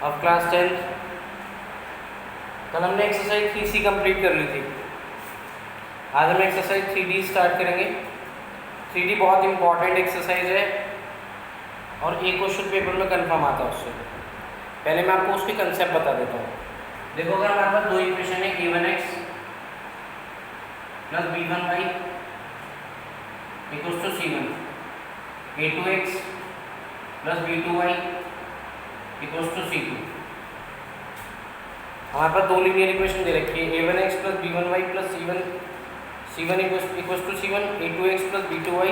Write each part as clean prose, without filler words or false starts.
Of class 10। कल हमने exercise 3C complete कर ली थी। आज हम एक्सरसाइज 3D स्टार्ट करेंगे। 3D बहुत इंपॉर्टेंट एक्सरसाइज है और एक क्वेश्चन पेपर में कंफर्म आता है उससे। पहले मैं आपको उसकी कंसेप्ट बता देता हूँ। देखो अगर हमारे पास दो इक्वेशन है a1x plus b1y equals to c1, a2x plus b2y equals to c2। हमारे पास दो लीनियर इक्वेशन दे रखी है a1x plus b1y plus c1 equals to c1, a2x plus b2y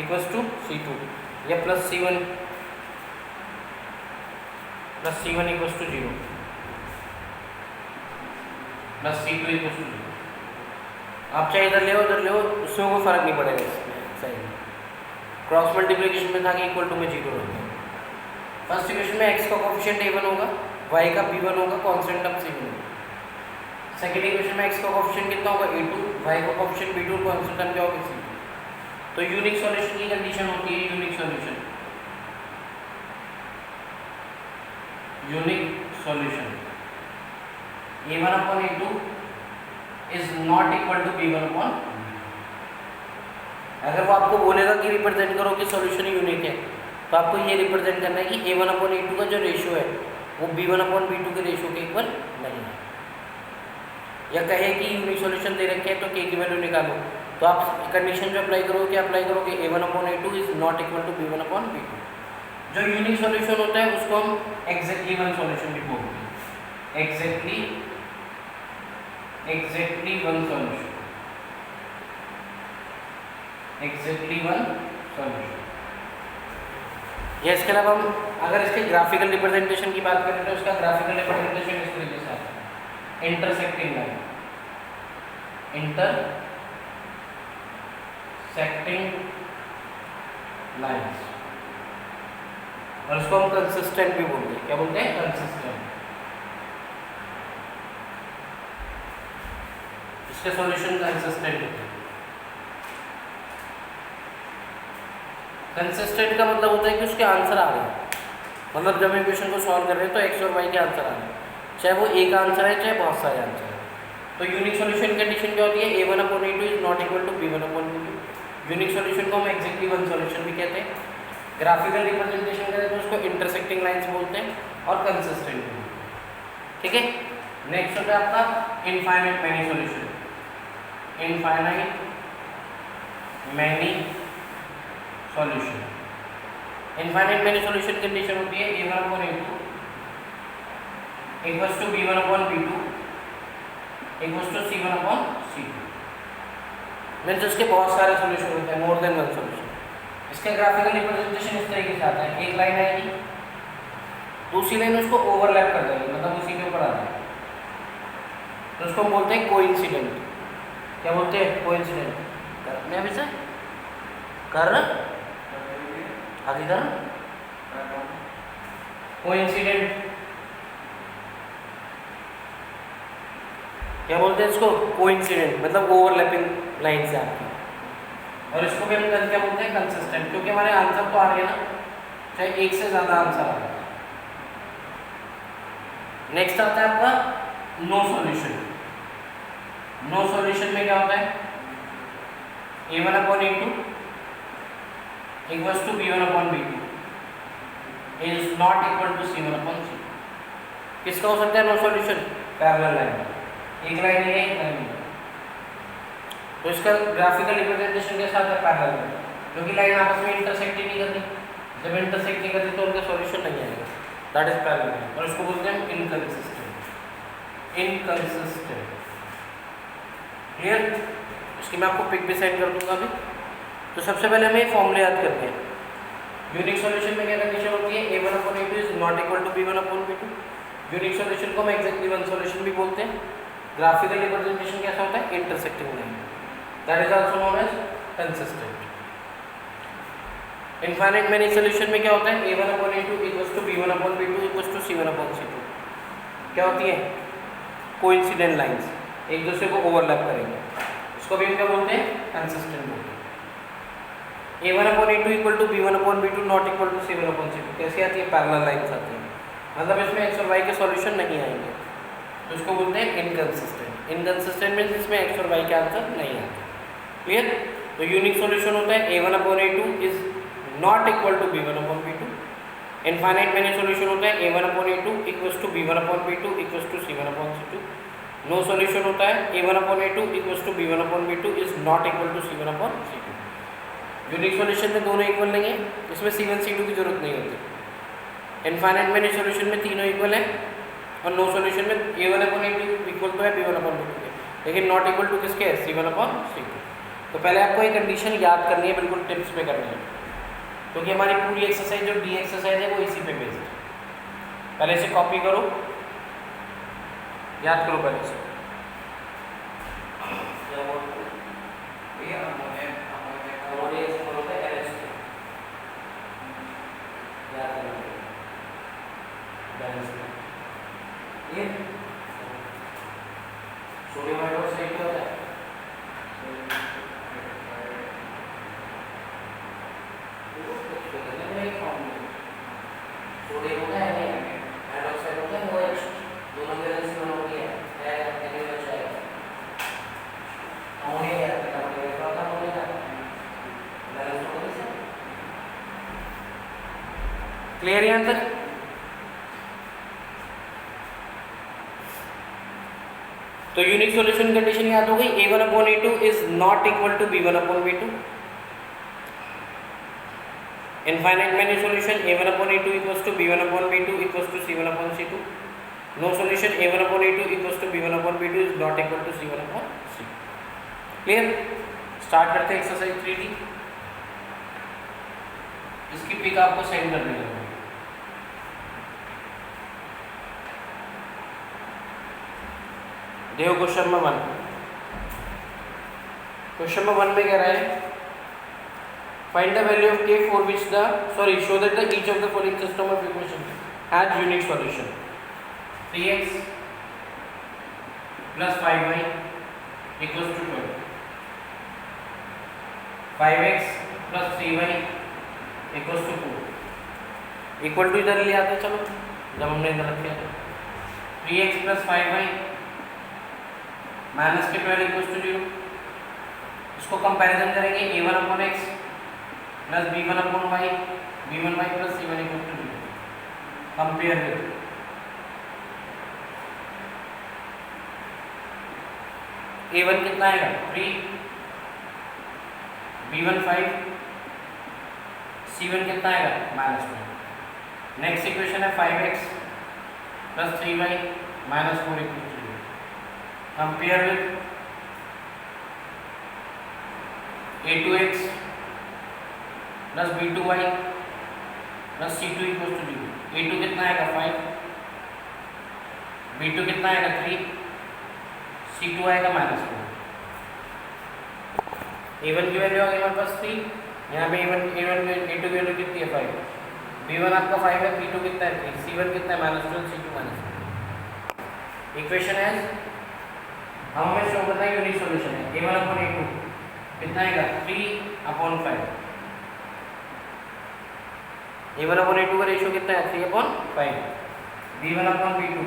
equals to c2 या plus c1 equals to 0 plus c2 equals to 0। आप चाहे इधर ले उधर ले, उससे कोई फर्क नहीं पड़ेगा इसमें। सही क्रॉस मल्टीप्लिकेशन में था कि इक्वल टू में 0 रहेगा। फर्स्ट इक्वेशन में x का कोफिशिएंट a1 होगा, y का b1 होगा, कांस्टेंट टर्म c1 होगा। सेकेंड इक्वेशन में x का कोफिशिएंट कितना होगा a2, y का कोफिशिएंट b2, कांस्टेंट टर्म क्या होगा c2। तो यूनिक सॉल्यूशन की कंडीशन होती है unique solution a1 upon a2 is not equal to b1 upon. अगर वो आपको बोलेगा कि रिप्रेजेंट करो कि सॉल्यूशन यूनिक है, तो आपको ये रिप्रेजेंट करना है कि a1 अपॉन a2 का जो रेशियो है वो b1 अपॉन b2 के रेशियो के इक्वल नहीं है। या कहे कि यूनिक सॉल्यूशन दे रखे हैं तो k की वैल्यू निकालो, तो आप कंडीशन जो अप्लाई करोगे a1 upon a2 is not equal to b1 upon b2। जो यूनिक सॉल्यूशन होता है उसको हम एग्जैक्टली वन सॉल्यूशन भी बोलते हैं। एग्जैक्टली वन सॉल्यूशन या इसके अलावा हम अगर इसके ग्राफिकल रिप्रेजेंटेशन की बात करें तो इसका ग्राफिकल रिप्रेजेंटेशन इस तरीके से आता है, इंटरसेक्टिंग लाइन्स, और इसको हम कंसिस्टेंट भी बोलते हैं। क्या बोलते हैं? कंसिस्टेंट। इसके सॉल्यूशन कंसिस्टेंट होते हैं। कंसिस्टेंट का मतलब होता है कि उसके आंसर आ रहे हैं, मतलब जब इक्वेशन को सॉल्व कर रहे हैं तो x और y के आंसर आ रहे हैं, चाहे वो एक आंसर है चाहे बहुत सारे आंसर है। तो यूनिक सॉल्यूशन कंडीशन क्या होती है? a1 upon a2 is not equal to b1 upon b2। Unique solution को हम एग्जैक्टली वन सॉल्यूशन भी कहते हैं। ग्राफिकल रिप्रेजेंटेशन करें तो उसको इंटरसेक्टिंग लाइंस बोलते हैं और कंसिस्टेंट भी बोलते हैं। ठीक है, नेक्स्ट होता है आपका infinite many solution. Infinite many solution condition होती है a1 upon a2 equals to b1 upon b2 equals to c1 upon c2। Means उसके बहुत सारे सॉल्यूशन होते हैं, मोर देन वन सॉल्यूशन। इसका ग्राफिकल रिप्रेजेंटेशन इस तरीके से आता है, एक लाइन आएगी, दूसरी लाइन उसको ओवरलैप कर देगी, मतलब उसी के ऊपर आ जाएगी, तो उसको हम बोलते हैं कोइंसिडेंट। क्या बोलते हैं? कोइंसिडेंट। मैं अभी से कर आगे कर कोइंसिडेंट। क्या बोलते हैं इसको? कोइंसिडेंट, मतलब ओवरलैपिंग लाइन से आपकी। और इसको भी हम क्या बोलते हैं? कंसिस्टेंट, क्योंकि हमारे आंसर तो आ रहे हैं ना, चाहे एक से ज़्यादा आंसर आ रहा है। नेक्स्ट आता है आपका नो सॉल्यूशन। नो सॉल्यूशन में क्या होता है? a1 upon a2 equals to b1 upon b2 is not equal to c1 upon c2। किसका हो सकता है नो सॉल्यूशन? पैरेलल लाइन, एक लाइन है एक लाइन है, तो इसका ग्राफिकल रिप्रेजेंटेशन के साथ है पैरेलल लाइन, क्योंकि लाइन आपस में इंटरसेक्ट ही नहीं करती। जब इंटरसेक्ट नहीं करती तो उनका सॉल्यूशन नहीं आएगा, दैट इज पैरेलल लाइन, और इसको बोलते हैं इनकंसिस्टेंट। क्लियर? इसकी मैं आपको पिक भी सेंड कर दूंगा अभी। तो सबसे पहले हमें फॉर्मूले याद करते हैं। यूनिक सॉल्यूशन में क्या कंडीशन होती है? a1 upon a2 is not equal to b1 upon b2। Unique solution को हम एग्जैक्टली वन सॉल्यूशन भी बोलते हैं। ग्राफिकल रिप्रेजेंटेशन कैसा होता है? Intersecting line, that is also known as consistent. Infinite many solution में क्या होता है? a1 upon a2 equals to b1 upon b2 equals to c1 upon c2। क्या होती है? कोइंसिडेंट लाइंस, एक दूसरे को ओवरलैप करेंगे, इसको भी हम क्या बोलते हैं? कंसिस्टेंट बोलते हैं। a1 upon a2 equal to b1 upon b2 not equal to c1 upon c2 कैसे आती है? पैरेलल लाइंस आती है। मतलब इसमें एक्स और वाई के सॉल्यूशन नहीं आएंगे, तो इसको बोलते हैं इनकंसिस्टेंट। इनकंसिस्टेंट मीन्स इसमें एक्स और वाई के आंसर नहीं आते। क्लियर? तो यूनिक सॉल्यूशन होता है a1/a2 is not equal to b1/b2। Infinite many solution होता है a1/a2 equals to b1/b2 equals to c1/c2। No solution होता है a1/a2 equals to b1/b2 is not equal to c1/c2। Unique solution में दोनों equal नहीं है, इसमें c1 c2 की जरूरत नहीं होती। इनफाइनाइट मैनी सॉल्यूशन में तीनों इक्वल है, और नो सॉल्यूशन में a1/a2 इक्वल तो है b1/b2 के, लेकिन नॉट इक्वल टू किसके है, c1/c2। तो पहले आपको एक कंडीशन याद करनी है, बिल्कुल टिप्स पे करनी है, क्योंकि हमारी पूरी एक्सरसाइज जो डी एक्सरसाइज है वो इसी पे बेस्ड है। पहले से कॉपी करो, याद करो पहले से। सोडियम हाइड्रोक्साइड क्या होता है? सोडियम होता है, हाइड्रोक्साइड होता है, OH, दोनों की वजह से दोनों होती है क्लियर यहाँ तक? तो यूनिक सॉल्यूशन कंडीशन याद हो गई, a1/a2 is not equal to b1/b2। Infinite many solution a1/a2 equals to b1/b2 equals to c1/c2। No solution a1/a2 equals to b1/b2 is not equal to c1/c2। Clear? Start करते हैं exercise 3D। इसकी pick आपको send करनी है। देखो question number 1, question number 1 में कह रहा है find the value of k for which the show that the each of the following system of equation has unique solution. 3x plus 5y equals to 12, 5x plus 3y equals to 4। Equal to इधर ले आते चलो, जब हमने इधर रखे थे 3x plus 5y minus के 12 इक्वल्स टू 0। इसको कंपैरिजन करेंगे a1/x plus b1/y, b1y plus c1 equals to 0। Compare with a1 कितना आएगा 3, b1 5, c1 कितना आएगा -1। नेक्स्ट इक्वेशन है 5x plus 3y minus 4 equal to 0। Compare with a2x plus b2y plus c2 equal to 0। a2 कितना आएगा 5, b2 कितना आएगा 3, c2 आएगा -4। a1 की वैल्यू आ गई हमारे पास 3, यहाँ पे a1 a2 की वैल्यू कितनी है 5, b1 आपका 5 है, b2 कितना है 3, c1 कितना है -12, c2 -4। इक्वेशन है हमें शो करना है यूनिक सॉल्यूशन है a1/a2 कितना आएगा 3/5। a1/a2 का रेशियो कितना है 3/5। b1/b2,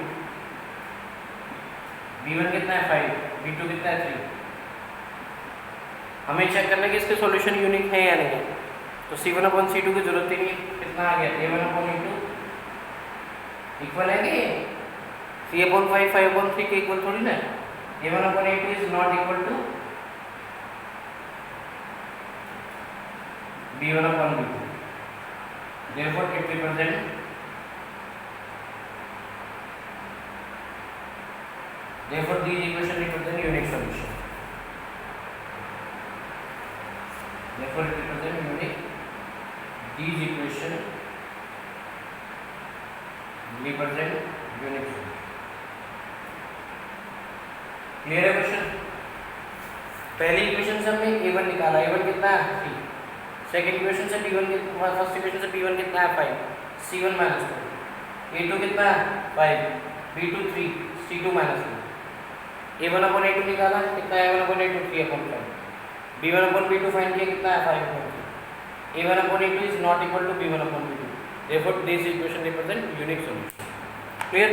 b1 कितना है 5, b2 कितना है 3। हमें चेक करना है कि इसके सॉल्यूशन यूनिक है या नहीं। तो c1/c2 की जरूरत ही नहीं है। कितना आ गया a1/a2 इक्वल है कि c/5 5/3 के इक्वल थोड़ी ना। a1/a2 is not equal to b1/b2, therefore it represent therefore these equation represent unique solution, therefore it represent unique, these equation represent unique solution। Clear है क्वेश्चन? पहली इक्वेशन से हमने a1 निकाला, a1 कितना है 3, सेकंड इक्वेशन से b1 कितना, first equation से b1 कितना है 5, c1 -2, a2 कितना है 5, b2 3, c2 -2। a1/a2 निकाला कितना है a1/a2 3/5, b1/b2 फाइंड किया कितना है 5/3। a1/a2 is not equal to b1/b2, therefore this equation represent unique solution। क्लियर?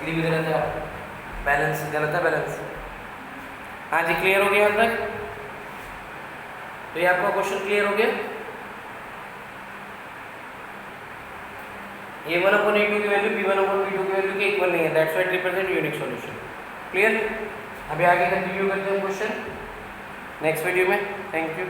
अगली भी गलत है, बैलेंस गलत है, बैलेंस। हाँ जी, क्लियर हो गया यहाँ तक? तो ये आपका क्वेश्चन क्लियर हो गया? A1/A2 की वैल्यू B1/B2 की वैल्यू के इक्वल नहीं है, that's why it represent unique solution. Clear? अभी आगे कंटिन्यू करते हैं क्वेश्चन नेक्स्ट वीडियो में। Thank you.